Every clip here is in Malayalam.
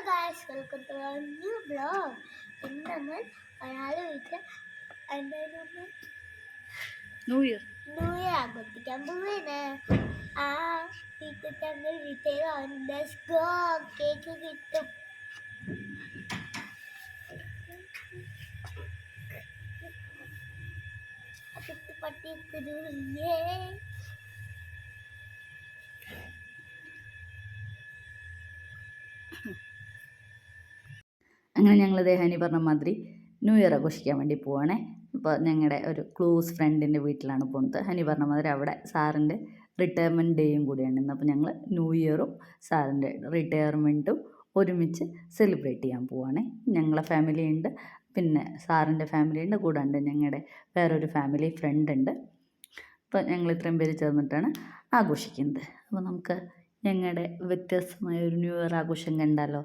guys, welcome to our new vlog. ഇന്ന് നമ്മൾ ഒരാളെ വീട്ടിൽ എന്തായാലും ന്യൂ ഇയർ ആഘോഷിക്കാൻ പോവേണ്. ആ വീട്ടിൽ ഞങ്ങൾ വീട്ടിൽ ഗോ കേക്ക് കിട്ടും. അതിട്ട് പട്ടിയെ അങ്ങനെ ഞങ്ങൾ ഹനി പറഞ്ഞ മാതിരി ന്യൂ ഇയർ ആഘോഷിക്കാൻ വേണ്ടി പോവാണേ. അപ്പോൾ ഞങ്ങളുടെ ഒരു ക്ലോസ് ഫ്രണ്ടിൻ്റെ വീട്ടിലാണ് പോകുന്നത്. ഹനി പറഞ്ഞ മാതിരി അവിടെ സാറിൻ്റെ റിട്ടയർമെൻറ്റ് ഡേയും കൂടിയാണ് ഇന്ന്. അപ്പോൾ ഞങ്ങൾ ന്യൂ ഇയറും സാറിൻ്റെ റിട്ടയർമെൻറ്റും ഒരുമിച്ച് സെലിബ്രേറ്റ് ചെയ്യാൻ പോവാണേ. ഞങ്ങളെ ഫാമിലി ഉണ്ട്, പിന്നെ സാറിൻ്റെ ഫാമിലി ഉണ്ട്, കൂടാണ്ട് ഞങ്ങളുടെ വേറൊരു ഫാമിലി ഫ്രണ്ട് ഉണ്ട്. അപ്പോൾ ഞങ്ങൾ ഇത്രയും പേര് ചേർന്നിട്ടാണ് ആഘോഷിക്കുന്നത്. അപ്പോൾ നമുക്ക് ഞങ്ങളുടെ വ്യത്യസ്തമായ ഒരു ന്യൂ ഇയർ ആഘോഷം കണ്ടാലോ.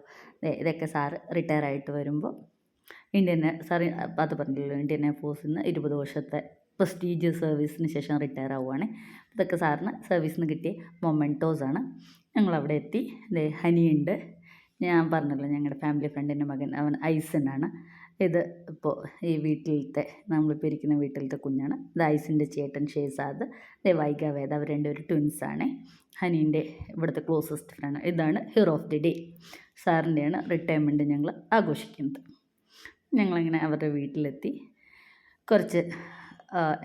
ഇതൊക്കെ സാറ് റിട്ടയർ ആയിട്ട് വരുമ്പോൾ സാറ് അത് പറഞ്ഞല്ലോ, ഇന്ത്യൻ എയർഫോഴ്സിൽ നിന്ന് 20 വർഷത്തെ പ്രസ്റ്റീജിയസ് സർവീസിന് ശേഷം റിട്ടയർ ആവുകയാണ്. ഇതൊക്കെ സാറിന് സർവീസിൽ നിന്ന് കിട്ടിയ മൊമെൻറ്റോസാണ്. ഞങ്ങളവിടെ എത്തി. ഹനിയുണ്ട്, ഞാൻ പറഞ്ഞല്ലോ ഞങ്ങളുടെ ഫാമിലി ഫ്രണ്ടിൻ്റെ മകൻ, അവൻ ഐസനാണ്. ഇത് ഇപ്പോൾ ഈ വീട്ടിലത്തെ നമ്മളിപ്പോൾ ഇരിക്കുന്ന വീട്ടിലത്തെ കുഞ്ഞാണ്. ഇത് ഐസിൻ്റെ ചേട്ടൻ ഷേസാദ്, വൈഗാവേദ, അവർ രണ്ടുപേരും ട്വിൻസാണ്. ഹനീൻ്റെ ഇവിടുത്തെ ക്ലോസസ്റ്റ് ഫ്രണ്ട്. ഇതാണ് ഹീറോ ഓഫ് ദി ഡേ. സാറിൻ്റെയാണ് റിട്ടയർമെൻറ്റ് ഞങ്ങൾ ആഘോഷിക്കുന്നത്. ഞങ്ങളിങ്ങനെ അവരുടെ വീട്ടിലെത്തി കുറച്ച്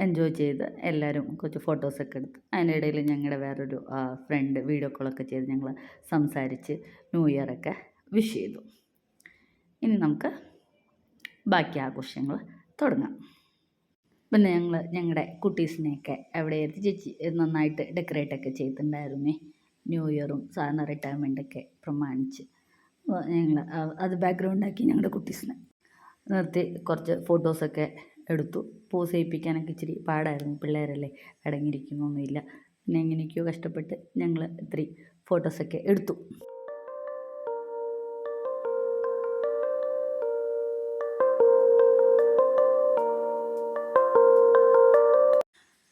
എൻജോയ് ചെയ്ത് എല്ലാവരും കുറച്ച് ഫോട്ടോസൊക്കെ എടുത്ത് അതിൻ്റെ ഇടയിൽ ഞങ്ങളുടെ വേറൊരു ഫ്രണ്ട് വീഡിയോ കോളൊക്കെ ചെയ്ത് ഞങ്ങൾ സംസാരിച്ച് ന്യൂ ഇയറൊക്കെ വിഷ് ചെയ്തു. ഇനി നമുക്ക് ബാക്കി ആഘോഷങ്ങൾ തുടങ്ങാം. പിന്നെ ഞങ്ങളുടെ കുട്ടീസിനെയൊക്കെ അവിടെ എത്തി ചേച്ചി നന്നായിട്ട് ഡെക്കറേറ്റൊക്കെ ചെയ്തിട്ടുണ്ടായിരുന്നേ, ന്യൂ ഇയറും സാറിന് റിട്ടയർമെൻറ്റൊക്കെ പ്രമാണിച്ച്. ഞങ്ങൾ അത് ബാക്ക്ഗ്രൗണ്ടാക്കി ഞങ്ങളുടെ കുട്ടീസിനെ നിർത്തി കുറച്ച് ഫോട്ടോസൊക്കെ എടുത്തു. പോസ് ചെയ്യിപ്പിക്കാനൊക്കെ ഇച്ചിരി പാടായിരുന്നു, പിള്ളേരല്ലേ അടങ്ങിയിരിക്കുന്നൊന്നുമില്ല. പിന്നെ എങ്ങനെയൊക്കെയോ കഷ്ടപ്പെട്ട് ഞങ്ങൾ ഇത്തിരി ഫോട്ടോസൊക്കെ എടുത്തു.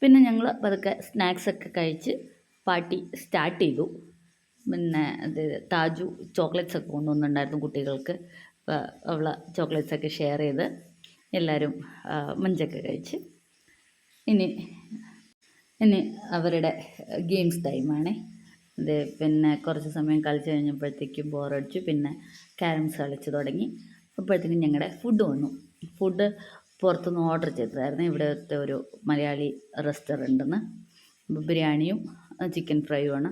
പിന്നെ ഞങ്ങൾ പതുക്കെ സ്നാക്സൊക്കെ കഴിച്ച് പാർട്ടി സ്റ്റാർട്ട് ചെയ്തു. പിന്നെ അത് താജു ചോക്ലേറ്റ്സൊക്കെ കൊണ്ടുവന്നിട്ടുണ്ടായിരുന്നു കുട്ടികൾക്ക്. അവൾ ചോക്ലേറ്റ്സൊക്കെ ഷെയർ ചെയ്ത് എല്ലാവരും മഞ്ചൊക്കെ കഴിച്ച് ഇനി അവരുടെ ഗെയിംസ് ടൈമാണേ. ഇത് പിന്നെ കുറച്ച് സമയം കളിച്ച് കഴിഞ്ഞപ്പോഴത്തേക്കും ബോറടിച്ചു. പിന്നെ ക്യാരംസ് കളിച്ച് തുടങ്ങി. അപ്പോഴത്തേക്കും ഞങ്ങളുടെ ഫുഡ് വന്നു. ഫുഡ് പുറത്തുനിന്ന് ഓർഡർ ചെയ്തതായിരുന്നു, ഇവിടുത്തെ ഒരു മലയാളി റെസ്റ്റോറൻറ്റിൽ നിന്ന്. ബിരിയാണിയും ചിക്കൻ ഫ്രൈയുമാണ്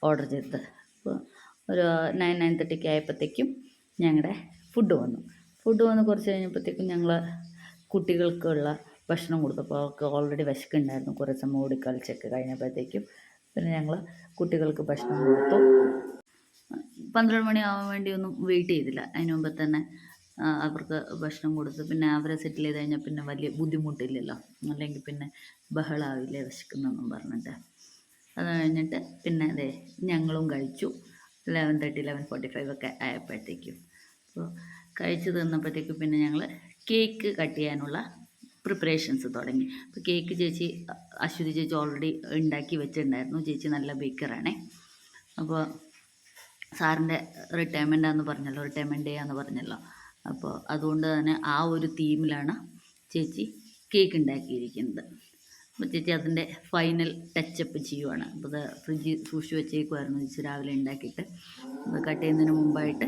ഓർഡർ ചെയ്തത്. അപ്പോൾ ഒരു 9-9:30 ആയപ്പോഴത്തേക്കും ഞങ്ങളുടെ ഫുഡ് വന്നു കുറച്ച് കഴിഞ്ഞപ്പോഴത്തേക്കും ഞങ്ങൾ കുട്ടികൾക്കുള്ള ഭക്ഷണം കൊടുത്തപ്പോൾ അവർക്ക് ഓൾറെഡി വിശക്കുണ്ടായിരുന്നു. കുറേ സമയം ഓടിക്കളിച്ചൊക്കെ കഴിഞ്ഞപ്പോഴത്തേക്കും പിന്നെ ഞങ്ങൾ കുട്ടികൾക്ക് ഭക്ഷണം കൊടുത്തു. 12 മണിയാവാൻ വേണ്ടിയൊന്നും വെയിറ്റ് ചെയ്തില്ല, അതിന് മുമ്പ് തന്നെ അവർക്ക് ഭക്ഷണം കൊടുത്ത് പിന്നെ അവരെ സെറ്റിൽ ചെയ്ത് കഴിഞ്ഞാൽ പിന്നെ വലിയ ബുദ്ധിമുട്ടില്ലല്ലോ, അല്ലെങ്കിൽ പിന്നെ ബഹളാവില്ലേ വിശക്കുന്നെന്നും പറഞ്ഞിട്ട്. അത് കഴിഞ്ഞിട്ട് പിന്നെ അതെ ഞങ്ങളും കഴിച്ചു. 11:30 11:45 ഒക്കെ ആയപ്പോഴത്തേക്കും. അപ്പോൾ കഴിച്ച് തീർന്നപ്പോഴത്തേക്കും പിന്നെ ഞങ്ങൾ കേക്ക് കട്ട് ചെയ്യാനുള്ള പ്രിപ്പറേഷൻസ് തുടങ്ങി. അപ്പോൾ കേക്ക് ചേച്ചി അശ്വതി ചേച്ചി ഓൾറെഡി ഉണ്ടാക്കി വെച്ചിട്ടുണ്ടായിരുന്നു. ചേച്ചി നല്ല ബേക്കറാണേ. അപ്പോൾ സാറിൻ്റെ റിട്ടയർമെൻറ്റ് ഡേ ആണെന്ന് പറഞ്ഞല്ലോ. അപ്പോൾ അതുകൊണ്ട് തന്നെ ആ ഒരു തീമിലാണ് ചേച്ചി കേക്ക് ഉണ്ടാക്കിയിരിക്കുന്നത്. അപ്പോൾ ചേച്ചി അതിൻ്റെ ഫൈനൽ ടച്ചപ്പ് ചെയ്യുവാണ്. അപ്പോൾ അത് ഫ്രിഡ്ജിൽ സൂക്ഷിച്ച് വെച്ചേക്കുമായിരുന്നു ചേച്ചി രാവിലെ ഉണ്ടാക്കിയിട്ട്. അത് കട്ട് ചെയ്യുന്നതിന് മുമ്പായിട്ട്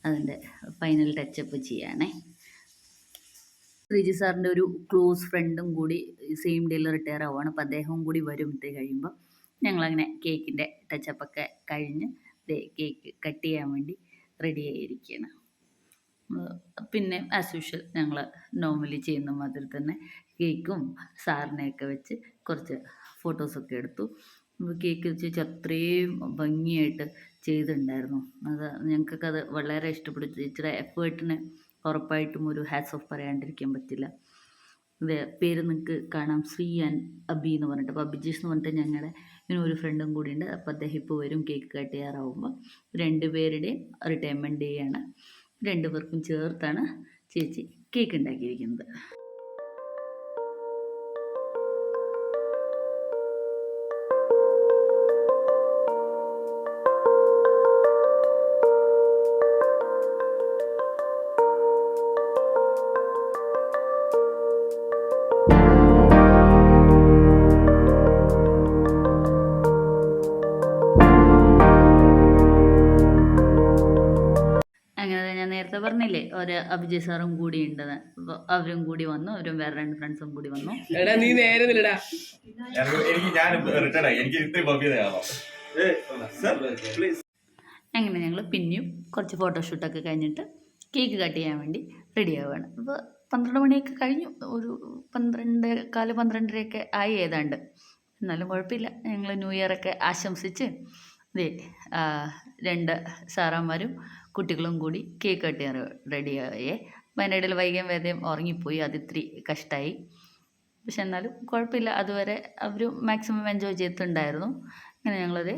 അതിൻ്റെ ഫൈനൽ ടച്ചപ്പ് ചെയ്യാനേ. ശ്രീജി സാറിൻ്റെ ഒരു ക്ലോസ് ഫ്രണ്ടും കൂടി സെയിം ഡേയിൽ റിട്ടയർ ആവുകയാണ്. അപ്പോൾ അദ്ദേഹവും കൂടി വരും ഇത് കഴിയുമ്പോൾ. ഞങ്ങളങ്ങനെ കേക്കിൻ്റെ ടച്ചപ്പൊക്കെ കഴിഞ്ഞ് കേക്ക് കട്ട് ചെയ്യാൻ വേണ്ടി റെഡി ആയിരിക്കുകയാണ്. പിന്നെ ആസ് യൂഷ്വൽ ഞങ്ങൾ നോർമലി ചെയ്യുന്ന മാതിരി തന്നെ കേക്കും സാറിനെയൊക്കെ വെച്ച് കുറച്ച് ഫോട്ടോസൊക്കെ എടുത്തു. കേക്ക് ചേച്ചി അത്രയും ഭംഗിയായിട്ട് ചെയ്തിട്ടുണ്ടായിരുന്നു. അത് ഞങ്ങൾക്കത് വളരെ ഇഷ്ടപ്പെട്ടു. ചേച്ചിയുടെ എഫേർട്ടിന് ഉറപ്പായിട്ടും ഒരു ഹാറ്റ്സ് ഓഫ് പറയാണ്ടിരിക്കാൻ പറ്റില്ല. ഇത് പേര് നിങ്ങൾക്ക് കാണാം, ശ്രീ ആൻഡ് അബി എന്ന് പറഞ്ഞിട്ട്. അപ്പോൾ അബിജീഷ് എന്ന് പറഞ്ഞിട്ട് ഞങ്ങളുടെ ഒരു ഫ്രണ്ടും കൂടിയുണ്ട്. അപ്പോൾ അദ്ദേഹം ഇപ്പോൾ വരും കേക്ക് കട്ട് ചെയ്യാറാവുമ്പോൾ. 2 പേരുടെയും റിട്ടയർമെൻറ്റ് ഡേ ആണ്. 2 പേർക്കും ചേർത്താണ് ചേച്ചി കേക്ക് ഉണ്ടാക്കിയിരിക്കുന്നത്. നേരത്തെ പറഞ്ഞില്ലേ ഒരു അഭിജയ് സാറും കൂടി ഉണ്ടെന്ന്. അപ്പോൾ അവരും കൂടി വന്നു, അവരും വേറെ 2 ഫ്രണ്ട്സും കൂടി വന്നു. നീ നേരെ നില്ലടാ. അങ്ങനെ ഞങ്ങൾ പിന്നെയും കുറച്ച് ഫോട്ടോഷൂട്ടൊക്കെ കഴിഞ്ഞിട്ട് കേക്ക് കട്ട് ചെയ്യാൻ വേണ്ടി റെഡി ആവുകയാണ്. അപ്പോൾ 12 മണിയൊക്കെ കഴിഞ്ഞു, ഒരു 12:15 12:30 ആയി ഏതാണ്ട്. എന്നാലും കുഴപ്പമില്ല, ഞങ്ങൾ ന്യൂ ഇയറൊക്കെ ആശംസിച്ച് 2 സാറന്മാരും കുട്ടികളും കൂടി കേക്ക് കട്ട് ചെയ്യാൻ റെഡിയായേ. അപ്പോൾ അതിൻ്റെ ഇടയിൽ വൈകിയും വേദയും ഉറങ്ങിപ്പോയി, അത് ഇത്തിരി കഷ്ടമായി. പക്ഷെ എന്നാലും കുഴപ്പമില്ല, അതുവരെ അവർ മാക്സിമം എൻജോയ് ചെയ്തിട്ടുണ്ടായിരുന്നു. അങ്ങനെ ഞങ്ങളത്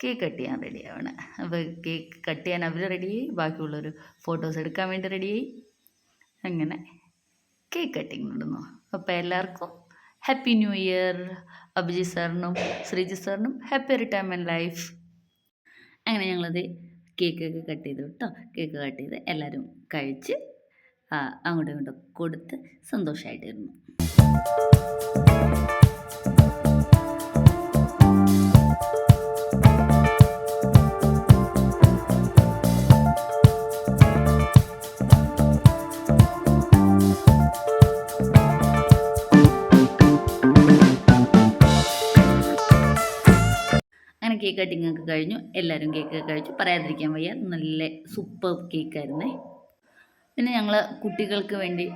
കേക്ക് കട്ട് ചെയ്യാൻ റെഡിയാവണം. അപ്പോൾ കേക്ക് കട്ട് ചെയ്യാൻ അവർ റെഡിയായി, ബാക്കിയുള്ളൊരു ഫോട്ടോസ് എടുക്കാൻ വേണ്ടി റെഡിയായി. അങ്ങനെ കേക്ക് കട്ടിങ് നടന്നു. അപ്പോൾ എല്ലാവർക്കും ഹാപ്പി ന്യൂ ഇയർ. അഭിജിത്ത് സാറിനും ശ്രീജിത്ത് സാറിനും ഹാപ്പി റിട്ടയർമെൻറ്റ് ലൈഫ്. അങ്ങനെ ഞങ്ങളത് കേക്കൊക്കെ കട്ട് ചെയ്തു കേട്ടോ. കേക്ക് കട്ട് ചെയ്ത് എല്ലാവരും കഴിച്ച് അങ്ങോട്ടും ഇങ്ങോട്ടും കൊടുത്ത് സന്തോഷമായിട്ടിരുന്നു. അങ്ങനെ കേക്ക് കട്ടിങ് ഒക്കെ കഴിഞ്ഞു, എല്ലാവരും കേക്ക് കഴിച്ചു. പറയാതിരിക്കാൻ വയ്യ, നല്ല സൂപ്പർ കേക്കായിരുന്നേ. പിന്നെ ഞങ്ങൾ കുട്ടികൾക്ക് വേണ്ടി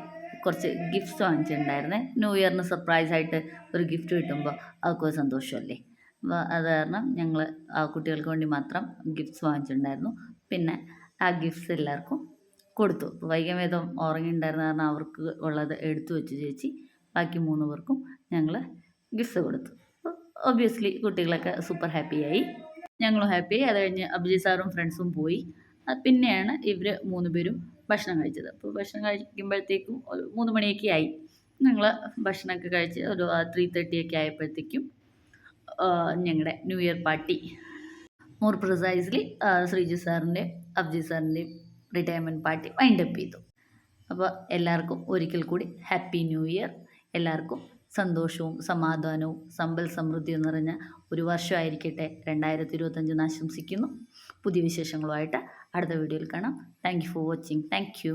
കുറച്ച് ഗിഫ്റ്റ്സ് വാങ്ങിച്ചിട്ടുണ്ടായിരുന്നേ. ന്യൂ ഇയറിന് സർപ്രൈസായിട്ട് ഒരു ഗിഫ്റ്റ് കിട്ടുമ്പോൾ അവർക്കൊരു സന്തോഷമല്ലേ. അപ്പോൾ അത് കാരണം ഞങ്ങൾ ആ കുട്ടികൾക്ക് വേണ്ടി മാത്രം ഗിഫ്റ്റ്സ് വാങ്ങിച്ചിട്ടുണ്ടായിരുന്നു. പിന്നെ ആ ഗിഫ്റ്റ്സ് എല്ലാവർക്കും കൊടുത്തു. വൈകമേതം ഉറങ്ങിയിട്ടുണ്ടായിരുന്ന കാരണം അവർക്ക് ഉള്ളത് എടുത്തു വെച്ച് ചേച്ചി, ബാക്കി 3 പേർക്കും ഞങ്ങൾ ഗിഫ്റ്റ്സ് കൊടുത്തു. ഒബ്വിയസ്ലി കുട്ടികളൊക്കെ സൂപ്പർ ഹാപ്പിയായി, ഞങ്ങളും ഹാപ്പിയായി. അത് കഴിഞ്ഞ് അഭിജിത്ത് സാറും ഫ്രണ്ട്സും പോയി. പിന്നെയാണ് ഇവർ 3 പേരും ഭക്ഷണം കഴിച്ചത്. അപ്പോൾ ഭക്ഷണം കഴിക്കുമ്പോഴത്തേക്കും ഒരു 3 മണിയൊക്കെ ആയി. ഞങ്ങൾ ഭക്ഷണമൊക്കെ കഴിച്ച് ഒരു 3:30 ആയപ്പോഴത്തേക്കും ഞങ്ങളുടെ new year party, more precisely Sreejith സാറിൻ്റെ അഭിജിത്ത് സാറിൻ്റെയും റിട്ടയർമെൻറ്റ് പാർട്ടി വൈൻഡപ്പ് ചെയ്തു. അപ്പോൾ എല്ലാവർക്കും ഒരിക്കൽ കൂടി ഹാപ്പി ന്യൂ ഇയർ. എല്ലാവർക്കും സന്തോഷവും സമാധാനവും സമ്പൽ സമൃദ്ധിയും നിറഞ്ഞ ഒരു വർഷമായിരിക്കട്ടെ 2025 ആശംസിക്കുന്നു. പുതിയ വിശേഷങ്ങളുമായിട്ട് അടുത്ത വീഡിയോയിൽ കാണാം. Thank you for watching. Thank you.